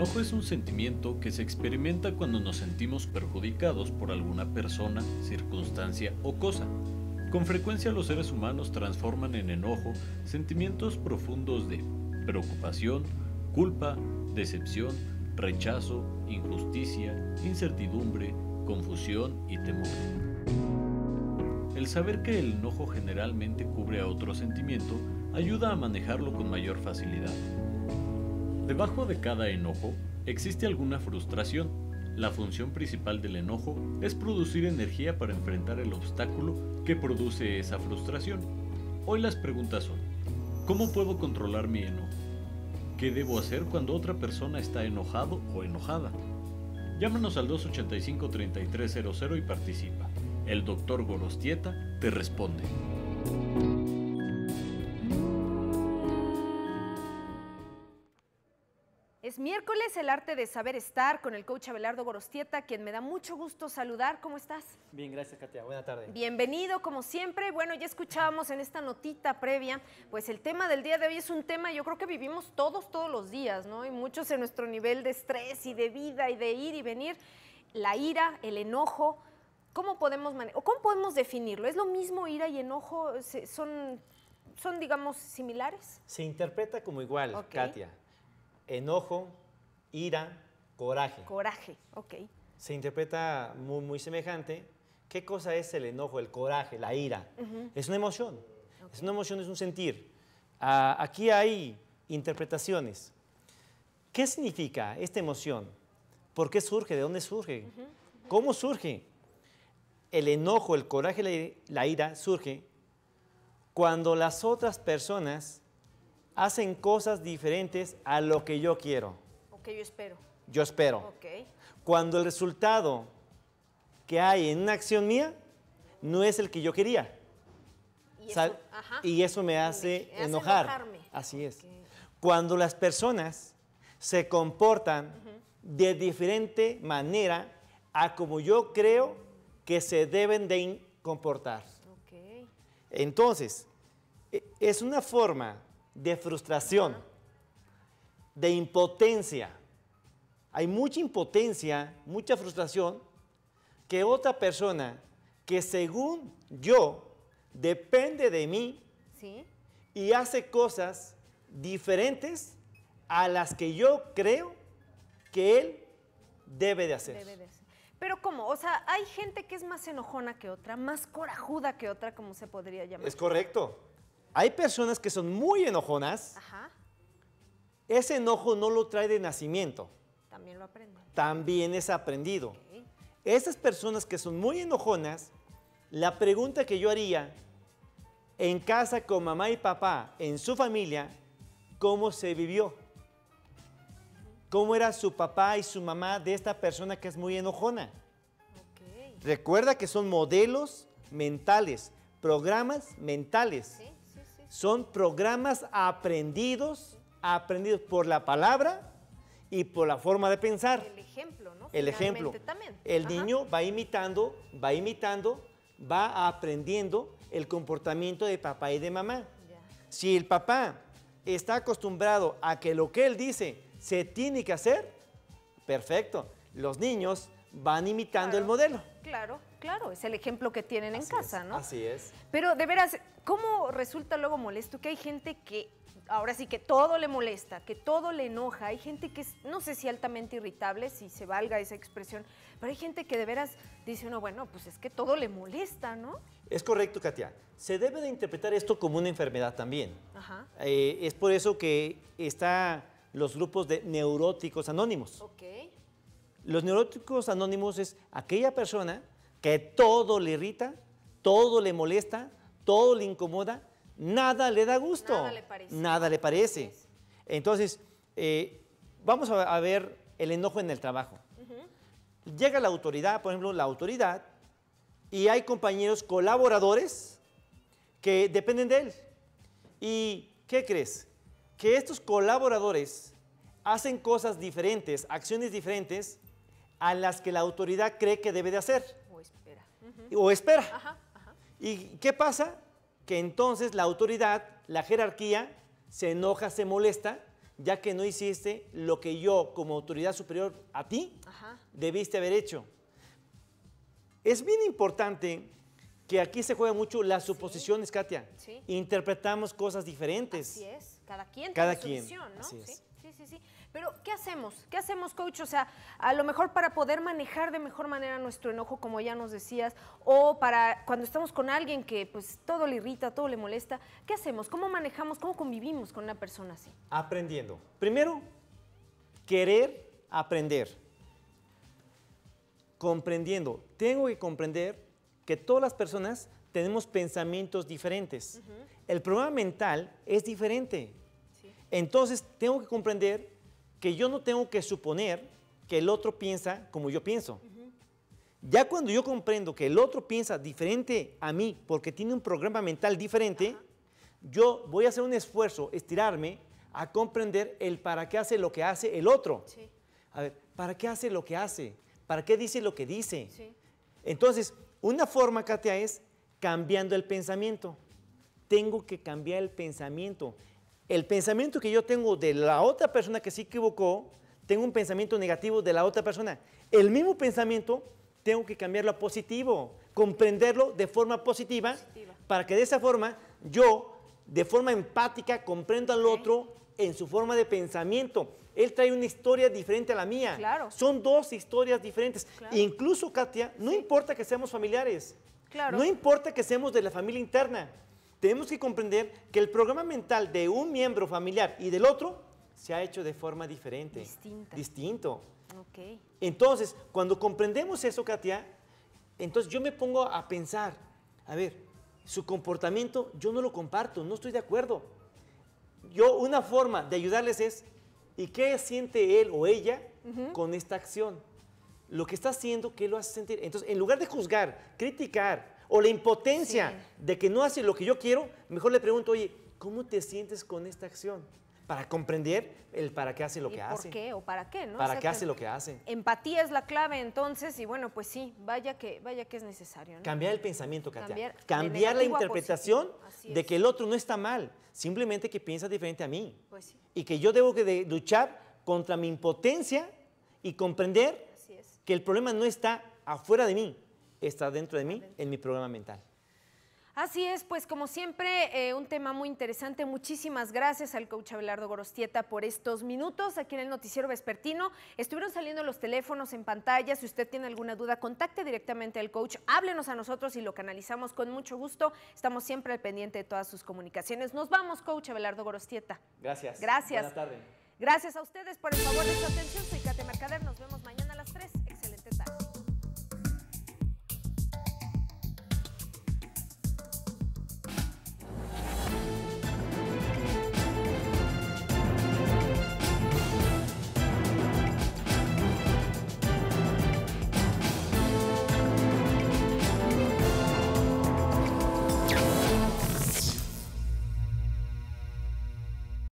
enojo es un sentimiento que se experimenta cuando nos sentimos perjudicados por alguna persona, circunstancia o cosa. Con frecuencia los seres humanos transforman en enojo sentimientos profundos de preocupación, culpa, decepción, rechazo, injusticia, incertidumbre, confusión y temor. El saber que el enojo generalmente cubre a otro sentimiento ayuda a manejarlo con mayor facilidad. Debajo de cada enojo existe alguna frustración. La función principal del enojo es producir energía para enfrentar el obstáculo que produce esa frustración. Hoy las preguntas son: ¿cómo puedo controlar mi enojo? ¿Qué debo hacer cuando otra persona está enojado o enojada? Llámanos al 285-3300 y participa. El Dr. Gorostieta te responde. Es miércoles, el arte de saber estar con el coach Abelardo Gorostieta, quien me da mucho gusto saludar. ¿Cómo estás? Bien, gracias, Katia. Buena tarde. Bienvenido, como siempre. Bueno, ya escuchábamos en esta notita previa, pues el tema del día de hoy es un tema, yo creo que vivimos todos los días, ¿no? Y muchos en nuestro nivel de estrés y de vida y de ir y venir. La ira, el enojo, ¿cómo podemos definirlo? ¿Es lo mismo ira y enojo? ¿Son digamos, similares? Se interpreta como igual, Okay. Katia. Enojo, ira, coraje. Coraje, ok. Se interpreta muy semejante. ¿Qué cosa es el enojo, el coraje, la ira? Es una emoción. Okay. Es una emoción, es un sentir. Aquí hay interpretaciones. ¿Qué significa esta emoción? ¿Por qué surge? ¿De dónde surge? ¿Cómo surge? El enojo, el coraje, la ira surge cuando las otras personas hacen cosas diferentes a lo que yo quiero. O que yo espero. Yo espero. Okay. Cuando el resultado que hay en una acción mía no es el que yo quería. Y eso me hace enojar. Enojarme. Así es. Okay. Cuando las personas se comportan de diferente manera a como yo creo que se deben de comportar. Okay. Entonces, es una forma de frustración, de impotencia. Hay mucha impotencia, mucha frustración, que otra persona que según yo depende de mí, ¿sí?, y hace cosas diferentes a las que yo creo que él debe de hacer. Pero ¿cómo? O sea, hay gente que es más enojona que otra, más corajuda que otra, como se podría llamar. Es correcto. Hay personas que son muy enojonas. Ajá. Ese enojo no lo trae de nacimiento. También lo aprenden. También es aprendido. Okay. Esas personas que son muy enojonas, la pregunta que yo haría en casa con mamá y papá, en su familia, ¿cómo se vivió? ¿Cómo era su papá y su mamá de esta persona que es muy enojona? Okay. Recuerda que son modelos mentales, programas mentales. ¿Sí? Son programas aprendidos por la palabra y por la forma de pensar. El ejemplo, ¿no? El ejemplo. También. El niño va imitando, va aprendiendo el comportamiento de papá y de mamá. Ya. Si el papá está acostumbrado a que lo que él dice se tiene que hacer, perfecto. Los niños van imitando el modelo. Claro, es el ejemplo que tienen en casa, ¿no? Así es. Pero de veras, ¿cómo resulta luego molesto que hay gente que ahora sí que todo le molesta, que todo le enoja? Hay gente que es, no sé si altamente irritable, si se valga esa expresión, pero hay gente que de veras dice uno, bueno, pues es que todo le molesta, ¿no? Es correcto, Katia. Se debe de interpretar esto como una enfermedad también. Ajá. Es por eso que están los grupos de neuróticos anónimos. Ok. Los neuróticos anónimos es aquella persona que todo le irrita, todo le molesta, todo le incomoda, nada le da gusto. Nada le parece. Nada le parece. Entonces, vamos a ver el enojo en el trabajo. Llega la autoridad, por ejemplo, la autoridad, y hay compañeros colaboradores que dependen de él. ¿Y qué crees? Que estos colaboradores hacen cosas diferentes, acciones diferentes a las que la autoridad cree que debe de hacer. O espera. Ajá. ¿Y qué pasa? Que entonces la autoridad, la jerarquía, se enoja, se molesta, ya que no hiciste lo que yo, como autoridad superior a ti, debiste haber hecho. Es bien importante que aquí se juega mucho las suposiciones, Katia. Sí. Interpretamos cosas diferentes. Así es, cada quien Cada tiene quien, su visión, ¿no? así es. Sí. Pero, ¿qué hacemos? ¿Qué hacemos, coach? O sea, a lo mejor para poder manejar de mejor manera nuestro enojo, como ya nos decías, o para cuando estamos con alguien que pues todo le irrita, todo le molesta, ¿qué hacemos? ¿Cómo manejamos, cómo convivimos con una persona así? Aprendiendo. Primero, querer aprender. Comprendiendo. Tengo que comprender que todas las personas tenemos pensamientos diferentes. El problema mental es diferente. Sí. Entonces, tengo que comprender que yo no tengo que suponer que el otro piensa como yo pienso. Ya cuando yo comprendo que el otro piensa diferente a mí porque tiene un programa mental diferente, yo voy a hacer un esfuerzo, estirarme, a comprender el para qué hace lo que hace el otro. Sí. A ver, ¿para qué hace lo que hace? ¿Para qué dice lo que dice? Sí. Entonces, una forma, Katia, es cambiando el pensamiento. Tengo que cambiar el pensamiento. El pensamiento que yo tengo de la otra persona que se equivocó, tengo un pensamiento negativo de la otra persona. El mismo pensamiento tengo que cambiarlo a positivo, comprenderlo de forma positiva, para que de esa forma yo, de forma empática, comprenda al otro en su forma de pensamiento. Él trae una historia diferente a la mía. Claro. Son dos historias diferentes. Claro. Incluso, Katia, no importa que seamos familiares. Claro. No importa que seamos de la familia interna. Tenemos que comprender que el programa mental de un miembro familiar y del otro se ha hecho de forma diferente. Distinto. Ok. Entonces, cuando comprendemos eso, Katia, entonces yo me pongo a pensar, a ver, su comportamiento yo no lo comparto, no estoy de acuerdo. Una forma de ayudarles es, ¿y qué siente él o ella con esta acción? Lo que está haciendo, ¿qué lo hace sentir? Entonces, en lugar de juzgar, criticar, o la impotencia de que no hace lo que yo quiero, mejor le pregunto, oye, ¿cómo te sientes con esta acción? Para comprender el para qué hace lo que hace. ¿Por qué o para qué? ¿No? ¿Para qué hace lo que hace? Empatía es la clave entonces y bueno, pues sí, vaya que es necesario, ¿no? Cambiar el pensamiento, Katia. Cambiar la de negativo a interpretación positivo. de que el otro no está mal, simplemente que piensa diferente a mí. Pues sí. Y que yo debo de luchar contra mi impotencia y comprender Así es. que el problema no está afuera de mí, está dentro de mí, en mi programa mental. Así es, pues como siempre, un tema muy interesante. Muchísimas gracias al coach Abelardo Gorostieta por estos minutos aquí en el Noticiero Vespertino. Estuvieron saliendo los teléfonos en pantalla. Si usted tiene alguna duda, contacte directamente al coach, háblenos a nosotros y lo canalizamos con mucho gusto. Estamos siempre al pendiente de todas sus comunicaciones. Nos vamos, coach Abelardo Gorostieta. Gracias. Gracias. Buenas tardes. Gracias a ustedes por el favor de su atención. Soy Katia Mercader. Nos vemos mañana.